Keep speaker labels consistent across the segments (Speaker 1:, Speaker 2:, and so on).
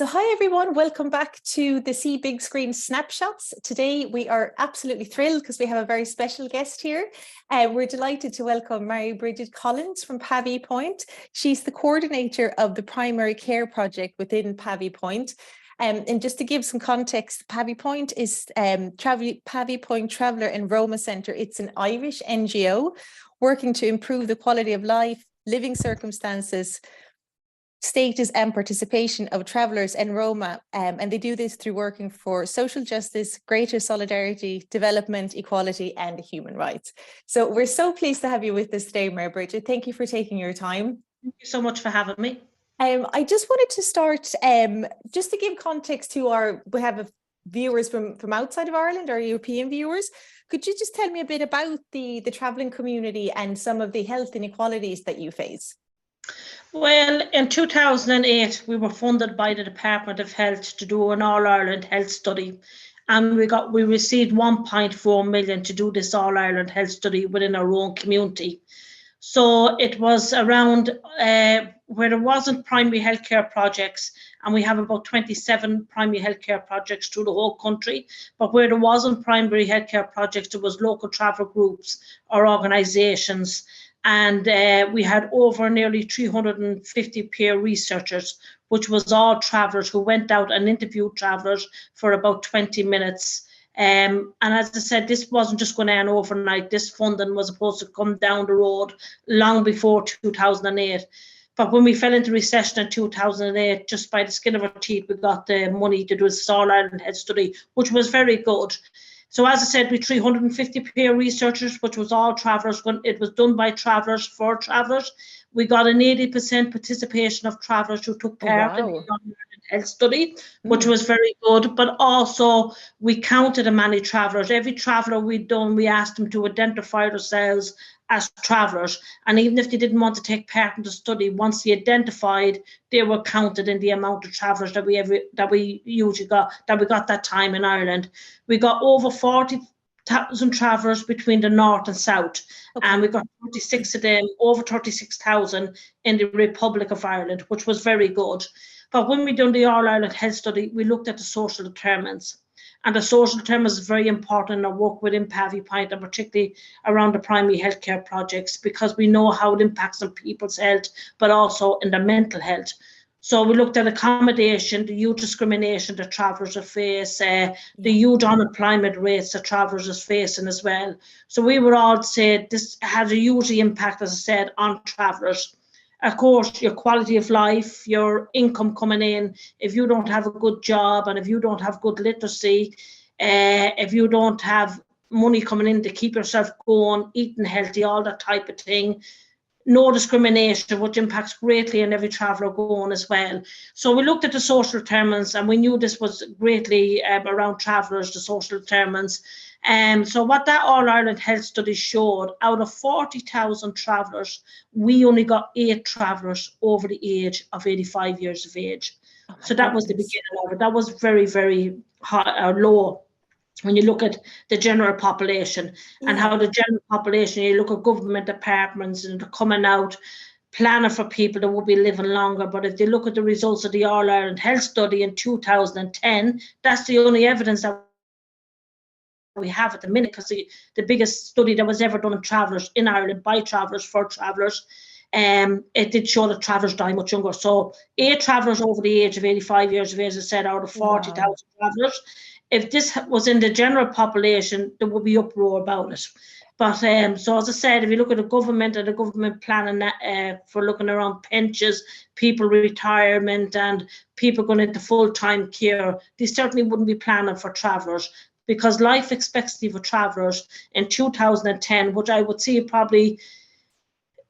Speaker 1: So hi everyone, welcome back to the See Big Screen Snapshots. Today we are absolutely thrilled because we have a very special guest here. We're delighted to welcome Brigid Collins from Pavee Point. She's the coordinator of the primary care project within Pavee Point. And just to give some context, Pavee Point is Pavee Point Traveller and Roma Centre. It's an Irish NGO working to improve the quality of life, living circumstances, status and participation of travellers and Roma, and they do this through working for social justice, greater solidarity, development, equality and human rights. So we're so pleased to have you with us today, Brigid. Thank you for taking your time.
Speaker 2: Thank you so much for having me.
Speaker 1: I just wanted to start, just to give context to we have viewers from outside of Ireland, our European viewers. Could you just tell me a bit about the travelling community and some of the health inequalities that you face?
Speaker 2: Well, in 2008, we were funded by the Department of Health to do an All-Ireland health study. And we received 1.4 million to do this All-Ireland health study within our own community. So it was around where there wasn't primary healthcare projects, and we have about 27 primary healthcare projects through the whole country. But where there wasn't primary healthcare projects, there was local travel groups or organisations. And we had over nearly 350 peer researchers, which was all travellers who went out and interviewed travellers for about 20 minutes. And as I said, this wasn't just going to end overnight. This funding was supposed to come down the road long before 2008. But when we fell into recession in 2008, just by the skin of our teeth, we got the money to do this All-Ireland health study, which was very good. So as I said, we 350 peer researchers, which was all travellers. It was done by travellers for travellers. We got an 80% participation of travellers who took part in the health study, which was very good. But also we counted a many travellers. Every traveller we'd done, we asked them to identify themselves as travellers. And even if they didn't want to take part in the study, once they identified, they were counted in the amount of travellers that we usually got, that we got that time in Ireland. We got over 40,000 travellers between the north and south, and we got 36 of them, over 36,000 in the Republic of Ireland, which was very good. But when we done the All-Ireland health study, we looked at the social determinants. And the social determinants is very important in our work within Pavee Point, and particularly around the primary healthcare projects, because we know how it impacts on people's health, but also in their mental health. So we looked at accommodation, the huge discrimination that travellers are facing, the huge unemployment rates that travellers are facing as well. So we would all say this has a huge impact, as I said, on travellers. Of course, your quality of life, your income coming in, if you don't have a good job and if you don't have good literacy, if you don't have money coming in to keep yourself going, eating healthy, all that type of thing, no discrimination, which impacts greatly on every traveller going as well. So we looked at the social determinants, and we knew this was greatly around travellers, the social determinants. So what that All-Ireland health study showed, out of 40,000 travellers, we only got 8 travellers over the age of 85 years of age. So that was the beginning of it. That was very, very high, low. When you look at the general population and how the general population, you look at government departments and they're coming out planning for people that will be living longer. But if they look at the results of the All-Ireland health study in 2010, that's the only evidence that we have at the minute, because the biggest study that was ever done on travellers in Ireland by travellers for travellers, it did show that travellers die much younger. So 8 travellers over the age of 85 years of age, as I said, out of 40,000 travellers. If this was in the general population, there would be uproar about it. But so as I said, if you look at the government and the government planning for looking around pensions, people retirement and people going into full-time care, they certainly wouldn't be planning for travellers, because life expectancy for travellers in 2010, which I would say probably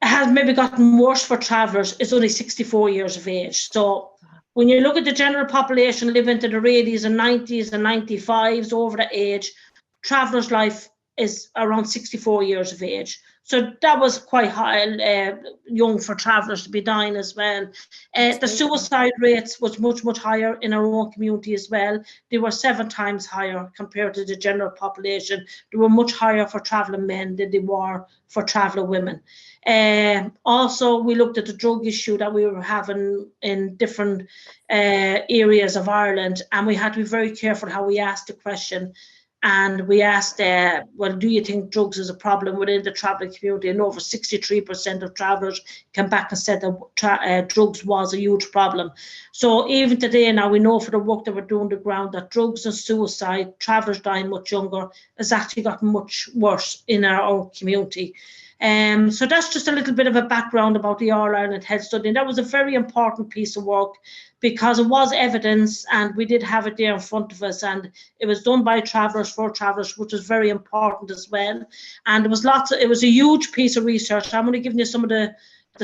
Speaker 2: has maybe gotten worse for travellers, is only 64 years of age. So when you look at the general population living to their 80s and 90s and 95s over the age, travellers' life is around 64 years of age. So that was quite high, young for travellers to be dying as well. The suicide rates was much higher in our own community as well. They were 7 times higher compared to the general population. They were much higher for travelling men than they were for travelling women. Also, we looked at the drug issue that we were having in different areas of Ireland, and we had to be very careful how we asked the question. And we asked, well, do you think drugs is a problem within the travelling community? And over 63% of travellers came back and said that drugs was a huge problem. So even today now, we know for the work that we're doing on the ground that drugs and suicide, travellers dying much younger, has actually gotten much worse in our community. So that's just a little bit of a background about the All Ireland Health Study. And that was a very important piece of work because it was evidence and we did have it there in front of us, and it was done by travellers for travellers, which was very important as well. And it was a huge piece of research. I'm only giving you some of the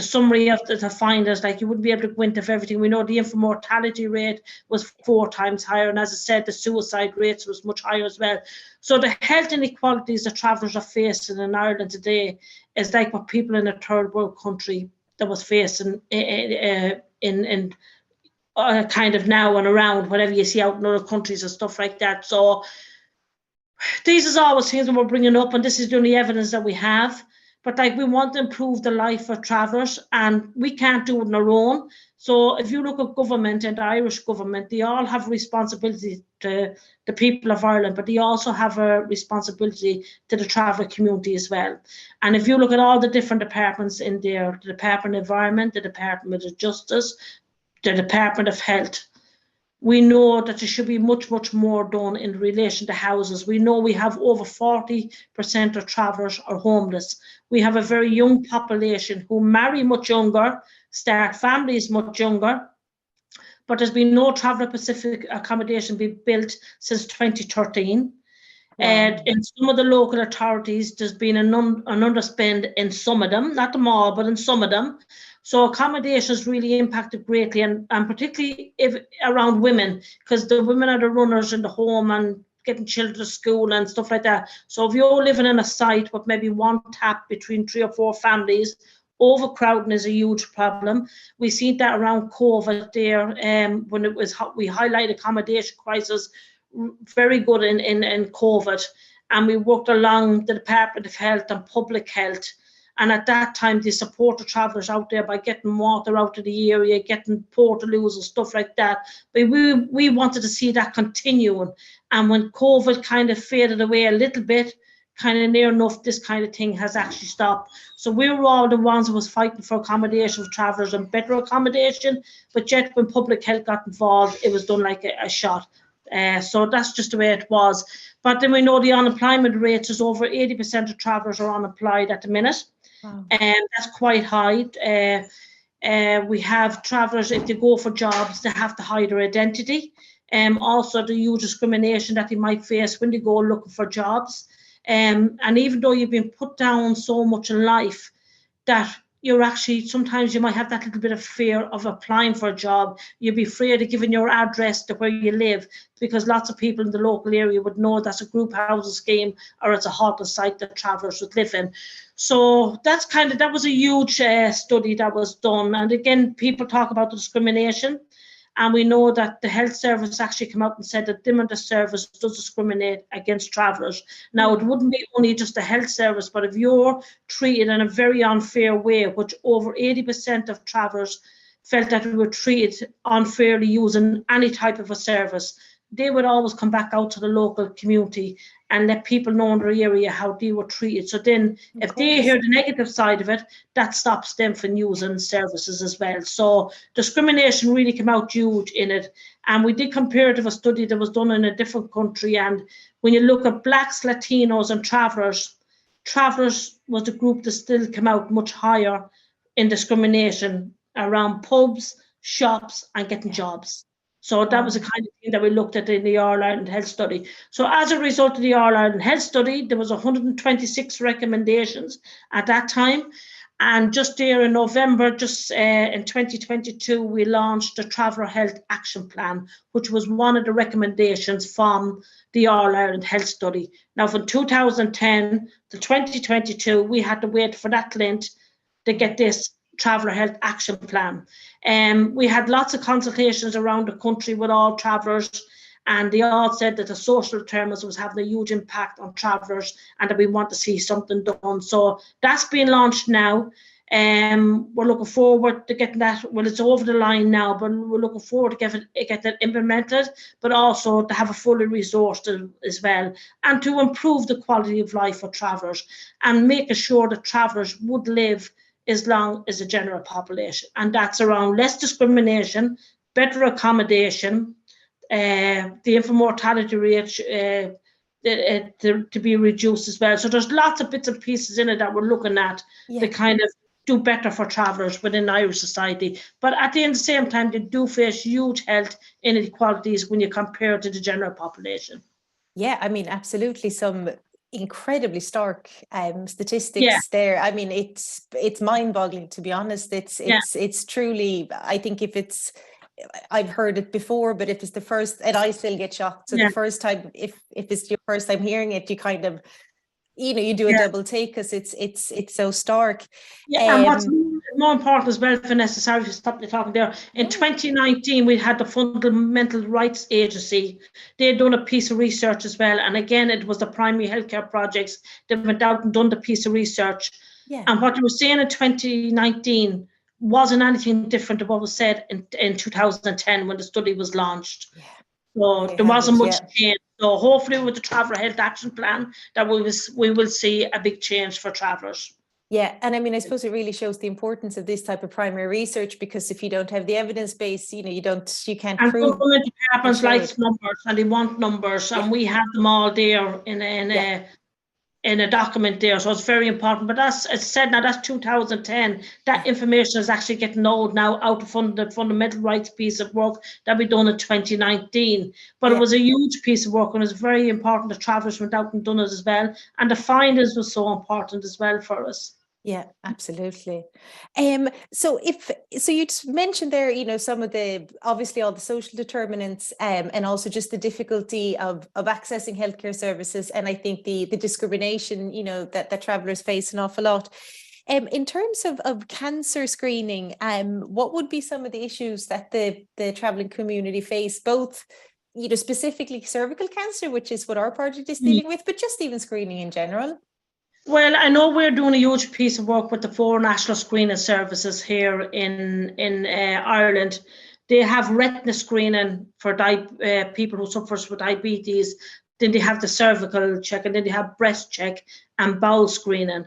Speaker 2: summary of the findings. Like, you wouldn't be able to go into everything. We know the infant mortality rate was 4 times higher, and as I said, the suicide rates was much higher as well. So the health inequalities that travellers are facing in Ireland today is like what people in a third world country that was facing in kind of now and around, whatever you see out in other countries and stuff like that. So these is always things that we're bringing up, and this is the only evidence that we have. But like, we want to improve the life of travellers, and we can't do it on our own. So if you look at government and the Irish government, they all have responsibility to the people of Ireland, but they also have a responsibility to the traveller community as well. And if you look at all the different departments in there, the Department of Environment, the Department of Justice, the Department of Health, we know that there should be much more done in relation to houses. We know we have over 40% of travellers are homeless. We have a very young population who marry much younger, start families much younger, but there's been no traveller-specific accommodation being built since 2013. And in some of the local authorities, there's been an underspend in some of them, not them all, but in some of them. So accommodation has really impacted greatly, and particularly around women, because the women are the runners in the home and getting children to school and stuff like that. So if you're living in a site with maybe one tap between 3 or 4 families, overcrowding is a huge problem. We see that around COVID there, when we highlighted accommodation crisis, very good in COVID, and we worked along the Department of Health and Public Health. And at that time, they supported travellers out there by getting water out of the area, getting portaloos and stuff like that. But we wanted to see that continuing. And when COVID kind of faded away a little bit, kind of near enough, this kind of thing has actually stopped. So we were all the ones who was fighting for accommodation for travellers and better accommodation. But yet when Public Health got involved, it was done like a shot. So that's just the way it was. But then we know the unemployment rate is over 80% of travellers are unemployed at the minute.
Speaker 1: Wow.
Speaker 2: And that's quite high. We have travellers, if they go for jobs, they have to hide their identity. Also the huge discrimination that they might face when they go looking for jobs. And even though you've been put down so much in life, that you're actually, sometimes you might have that little bit of fear of applying for a job. You'd be afraid of giving your address to where you live, because lots of people in the local area would know that's a group housing scheme or it's a halted site that travellers would live in. So that was a huge study that was done. And again, people talk about the discrimination. And we know that the health service actually came out and said that the service does discriminate against travellers. Now, it wouldn't be only just the health service, but if you're treated in a very unfair way, which over 80% of travellers felt that we were treated unfairly using any type of a service, they would always come back out to the local community and let people know in their area how they were treated. So then if they hear the negative side of it, that stops them from using services as well. So discrimination really came out huge in it. And we did comparative a study that was done in a different country. And when you look at Blacks, Latinos and travellers was the group that still came out much higher in discrimination around pubs, shops and getting jobs. So that was the kind of thing that we looked at in the All Ireland Health Study. So as a result of the All Ireland Health Study, there was 126 recommendations at that time. And just there in November, in 2022, we launched the Traveller Health Action Plan, which was one of the recommendations from the All Ireland Health Study. Now, from 2010 to 2022, we had to wait for that length to get this Traveller Health Action Plan. We had lots of consultations around the country with all travellers, and they all said that the social determinants was having a huge impact on travellers and that we want to see something done. So that's been launched now. We're looking forward to getting that. Well, it's over the line now, but we're looking forward to get it implemented, but also to have a fully resourced as well, and to improve the quality of life for travellers and making sure that travellers would live as long as the general population. And that's around less discrimination, better accommodation, the infant mortality rate to be reduced as well. So there's lots of bits and pieces in it that we're looking at to kind of do better for travellers within Irish society. But at the same time, they do face huge health inequalities when you compare to the general population.
Speaker 1: Yeah, I mean, absolutely. Some incredibly stark statistics there. I mean, it's mind-boggling, to be honest. It's truly, I think I've heard it before, but if it's the first, and I still get shocked. So the first time, if it's your first time hearing it, you kind of, you do a double take because it's so stark.
Speaker 2: And what's more important as well, Vanessa, sorry to stop you talking there. In 2019, we had the Fundamental Rights Agency. They had done a piece of research as well. And again, it was the primary healthcare projects that went out and done the piece of research. And what they were saying in 2019 wasn't anything different to what was said in 2010 when the study was launched. So there wasn't much change. So hopefully with the Traveller Health Action Plan that we will see a big change for travellers.
Speaker 1: Yeah, and I mean, I suppose it really shows the importance of this type of primary research, because if you don't have the evidence base, you can't
Speaker 2: and
Speaker 1: prove.
Speaker 2: Government departments like numbers, and they want numbers, and we have them all there in a document there, so it's very important. But as said, now that's 2010. That information is actually getting old now, out of the fundamental rights piece of work that we done in 2019. But it was a huge piece of work, and it's very important that travellers went out and done it as well. And the findings was so important as well for us.
Speaker 1: Yeah, absolutely. So you just mentioned there, some of obviously all the social determinants, and also just the difficulty of accessing healthcare services, and I think the discrimination, that travellers face an awful lot. In terms of cancer screening, what would be some of the issues that the travelling community face, both specifically cervical cancer, which is what our project is dealing with, but just even screening in general?
Speaker 2: Well, I know we're doing a huge piece of work with the 4 national screening services here in Ireland. They have retina screening for people who suffer with diabetes. Then they have the cervical check, and then they have breast check and bowel screening.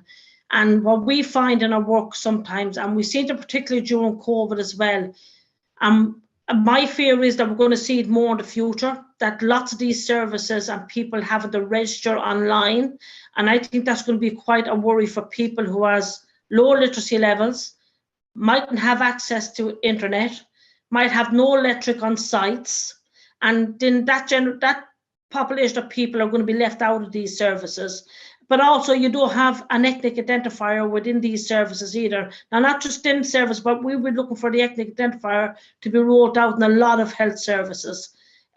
Speaker 2: And what we find in our work sometimes, and we see it particularly during COVID as well, my fear is that we're going to see it more in the future, that lots of these services and people having to register online. And I think that's going to be quite a worry for people who has low literacy levels, mightn't have access to internet, might have no electric on sites. And then that population of people are going to be left out of these services. But also you don't have an ethnic identifier within these services either. Now, not just in service, but we were looking for the ethnic identifier to be rolled out in a lot of health services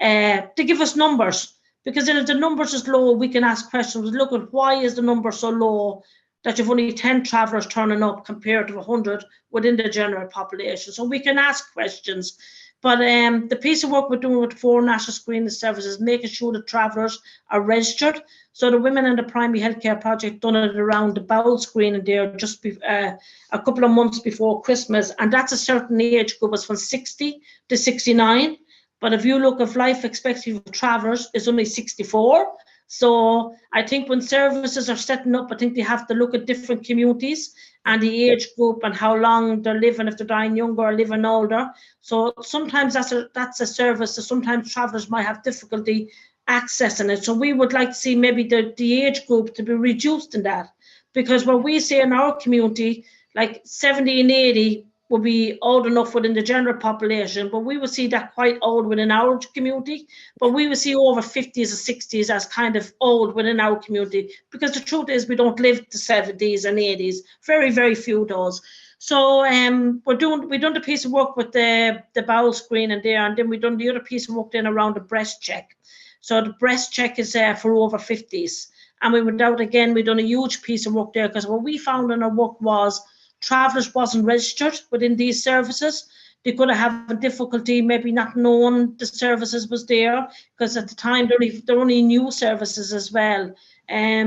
Speaker 2: to give us numbers. Because if the numbers is low, we can ask questions. Look at why is the number so low that you've only 10 travellers turning up compared to 100 within the general population. So we can ask questions. But the piece of work we're doing with 4 national screening services, making sure the travellers are registered. So the Women in the Primary Healthcare Project done it around the bowel screening there just a couple of months before Christmas. And that's a certain age group, was from 60 to 69. But if you look at life expectancy of travellers, it's only 64. So I think when services are setting up, I think they have to look at different communities and the age group and how long they're living, if they're dying younger or living older. So sometimes that's a service that sometimes travellers might have difficulty accessing it. So we would like to see maybe the age group to be reduced in that. Because what we see in our community, like 70 and 80, would be old enough within the general population, but we would see that quite old within our community. But we would see over 50s or 60s as kind of old within our community, because the truth is we don't live the 70s and 80s. Very, very few does. So we done the piece of work with the bowel screening there, and then we done the other piece of work then around the breast check. So the breast check is for over 50s. And we went out again, we done a huge piece of work there, because what we found in our work was travellers wasn't registered within these services. They could have a difficulty maybe not knowing the services was there, because at the time they're only new services as well.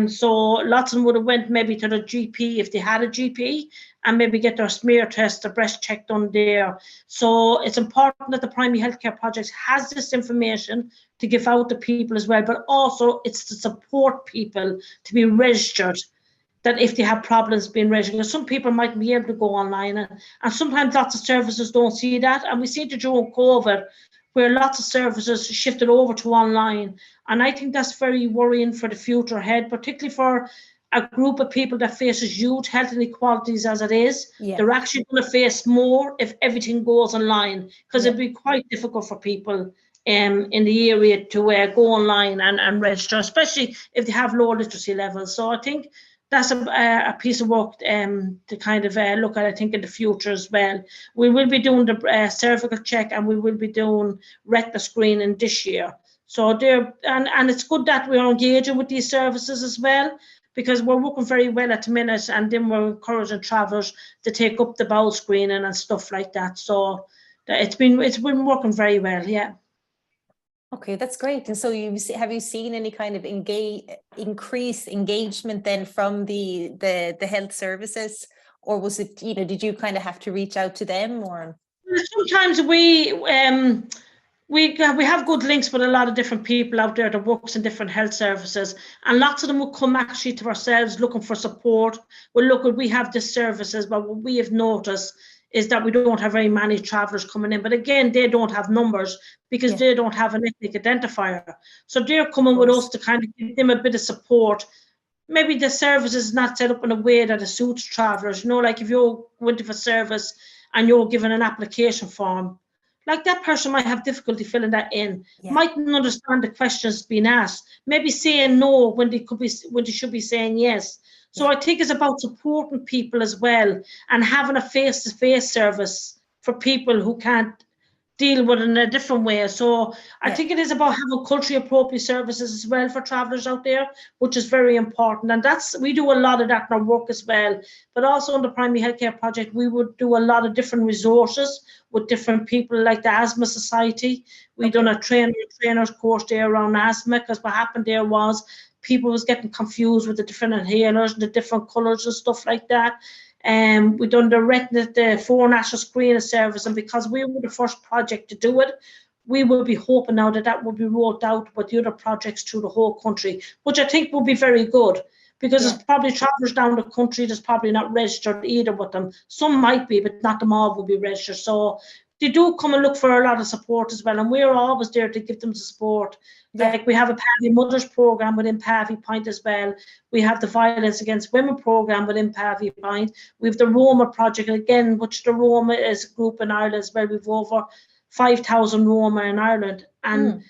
Speaker 2: So lots of them would have went maybe to the GP if they had a GP, and maybe get their smear test, their breast check done there. So it's important that the Primary Healthcare Project has this information to give out to people as well, but also it's to support people to be registered, that if they have problems being registered. Some people might be able to go online, and sometimes lots of services don't see that. And we see it during COVID, where lots of services shifted over to online. And I think that's very worrying for the future ahead, particularly for a group of people that faces huge health inequalities as it is.
Speaker 1: Yeah.
Speaker 2: They're actually going to face more if everything goes online, because it'd be quite difficult for people in the area to go online and register, especially if they have low literacy levels. So I think that's a piece of work to kind of look at, I think, in the future as well. We will be doing the cervical check, and we will be doing retina screening this year. So there, and it's good that we're engaging with these services as well, because we're working very well at the minute, and then we're encouraging travellers to take up the bowel screening and stuff like that. So it's been working very well, yeah.
Speaker 1: Okay, that's great. And so have you seen any kind of increased engagement then from the health services, or was it, did you kind of have to reach out to them, or?
Speaker 2: Sometimes we have good links with a lot of different people out there that works in different health services, and lots of them will come actually to ourselves looking for support. Well, look, we have this services, but what we have noticed is that we don't have very many travellers coming in. But again, they don't have numbers because they don't have an ethnic identifier. So they're coming with us to kind of give them a bit of support. Maybe the service is not set up in a way that it suits travellers. Like if you're going to a service and you're given an application form, like that person might have difficulty filling that in, mightn't understand the questions being asked, maybe saying no when they should be saying yes. So I think it's about supporting people as well, and having a face-to-face service for people who can't deal with it in a different way. So I think it is about having culturally appropriate services as well for travellers out there, which is very important. And we do a lot of that in our work as well. But also on the Primary Healthcare Project, we would do a lot of different resources with different people, like the Asthma Society. We done a trainer's course there around asthma, because what happened there was people was getting confused with the different inhalers and the different colours and stuff like that. We done the 4 national screening service, and because we were the first project to do it, we will be hoping now that will be rolled out with the other projects through the whole country, which I think will be very good, because there's probably travellers down the country that's probably not registered either with them. Some might be, but not them all will be registered. So they do come and look for a lot of support as well, and we're always there to give them the support. Like we have a Pavee Mothers program within Pavee Point as well. We have the Violence Against Women program within Pavee Point. We have the Roma project again, which the Roma is a group in Ireland as well. We've over 5,000 Roma in Ireland, and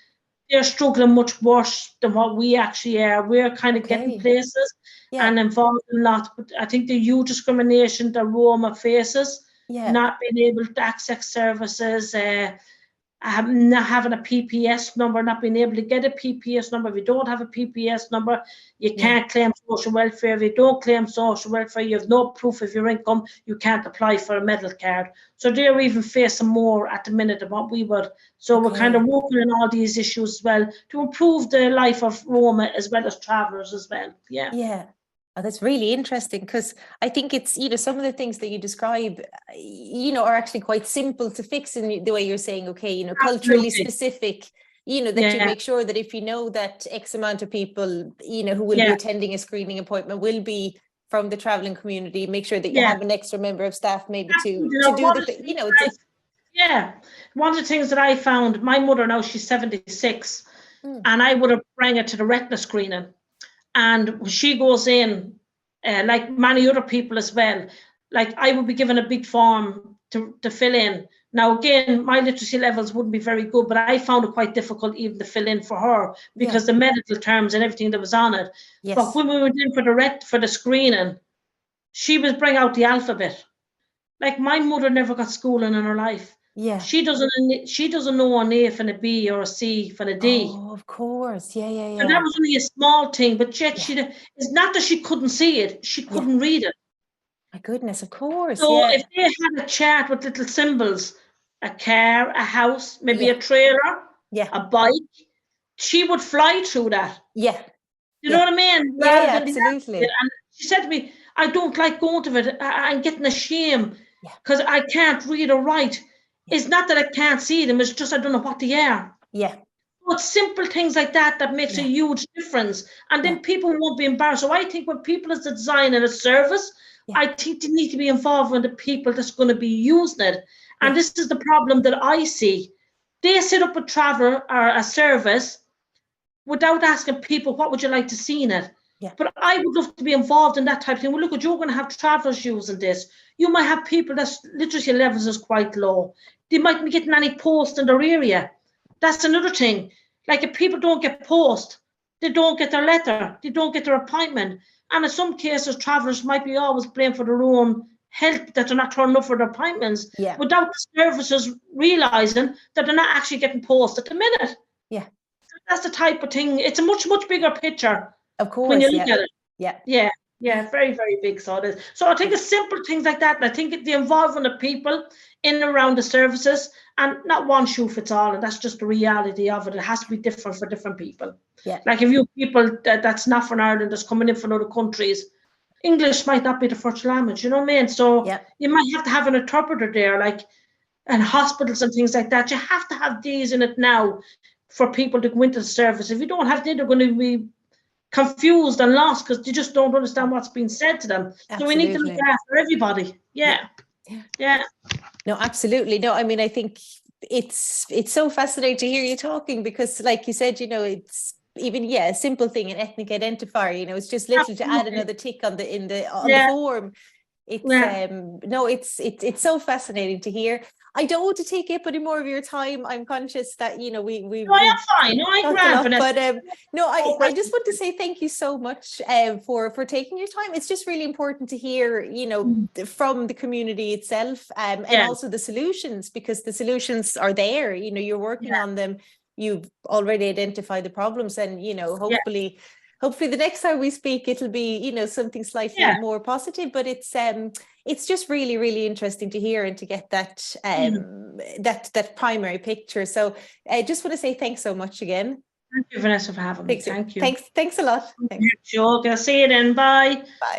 Speaker 2: they're struggling much worse than what we actually are. We're kind of getting places and involved in lots, but I think the huge discrimination that Roma faces, not being able to access services, not having a PPS number, not being able to get a PPS number. If you don't have a PPS number, you can't claim social welfare. If you don't claim social welfare, you have no proof of your income, you can't apply for a medical card. So they're even facing more at the minute than what we would. So we're kind of working on all these issues as well to improve the life of Roma as well as travellers as well.
Speaker 1: Yeah. Oh, that's really interesting, because I think it's, some of the things that you describe, are actually quite simple to fix in the way you're saying, culturally specific, that you make sure that if you know that X amount of people, who will be attending a screening appointment will be from the travelling community, make sure that you have an extra member of staff maybe to do the,
Speaker 2: One of the things that I found, my mother now, she's 76, and I would have bring her to the retina screening. And she goes in, like many other people as well. Like I would be given a big form to fill in. Now, again, my literacy levels wouldn't be very good, but I found it quite difficult even to fill in for her because the medical terms and everything that was on it.
Speaker 1: Yes.
Speaker 2: But when we went in for the screening, she was bring out the alphabet. Like, my mother never got schooling in her life.
Speaker 1: Yeah.
Speaker 2: She doesn't know an A from a B or a C from a D.
Speaker 1: Oh, of course. Yeah.
Speaker 2: And that was only a small thing, but yet it's not that she couldn't see it, she couldn't read it.
Speaker 1: My goodness, of course.
Speaker 2: So if they had a chart with little symbols, a car, a house, maybe a trailer, a bike, she would fly through that.
Speaker 1: Yeah.
Speaker 2: You know what I mean?
Speaker 1: Yeah, absolutely.
Speaker 2: And she said to me, I don't like going to it. I'm getting ashamed because I can't read or write. It's not that I can't see them, it's just I don't know what they are.
Speaker 1: Yeah.
Speaker 2: But simple things like that makes a huge difference. And then people won't be embarrassed. So I think when people is designing a service, I think they need to be involved with the people that's going to be using it. And this is the problem that I see. They set up a travel or a service without asking people, what would you like to see in it?
Speaker 1: Yeah.
Speaker 2: But I would love to be involved in that type of thing. Well, look, you're going to have travellers using this. You might have people that's literacy levels is quite low. They mightn't be getting any post in their area. That's another thing. Like, if people don't get post, they don't get their letter, they don't get their appointment. And in some cases, travellers might be always blamed for their own health, that they're not turning up for their appointments, without the services realising that they're not actually getting post at the minute.
Speaker 1: Yeah.
Speaker 2: That's the type of thing. It's a much, much bigger picture.
Speaker 1: Of course.
Speaker 2: When you look at it.
Speaker 1: Yeah.
Speaker 2: Very, very big. So it is. So I think it's simple things like that. And I think the involvement of people in and around the services, and not one shoe fits all. And that's just the reality of it. It has to be different for different people.
Speaker 1: Yeah.
Speaker 2: Like, if you people that's not from Ireland, that's coming in from other countries, English might not be the first language, you know what I mean? So you might have to have an interpreter there, like, and hospitals and things like that. You have to have these in it now for people to go into the service. If you don't have them, they're going to be confused and lost because they just don't understand what's being said to them. Absolutely. So we need to look after everybody. Yeah.
Speaker 1: No, absolutely. No, I mean, I think it's so fascinating to hear you talking because, like you said, you know, it's even a simple thing, an ethnic identifier. You know, it's just literally to add another tick on the form. It's so fascinating to hear. I don't want to take up any more of your time. I'm conscious that, you know, we
Speaker 2: No, I'm fine. No, I'm grand for that.
Speaker 1: But I just want to say thank you so much for taking your time. It's just really important to hear, you know, from the community itself and also the solutions, because the solutions are there. You know, you're working on them. You've already identified the problems, and, you know, hopefully the next time we speak, it'll be, you know, something slightly more positive. But it's just really, really interesting to hear and to get that that primary picture. So I just want to say thanks so much again.
Speaker 2: Thank you, Vanessa, for having me. Thank you.
Speaker 1: Thanks a lot.
Speaker 2: Sure. I'll see you then. Bye.
Speaker 1: Bye.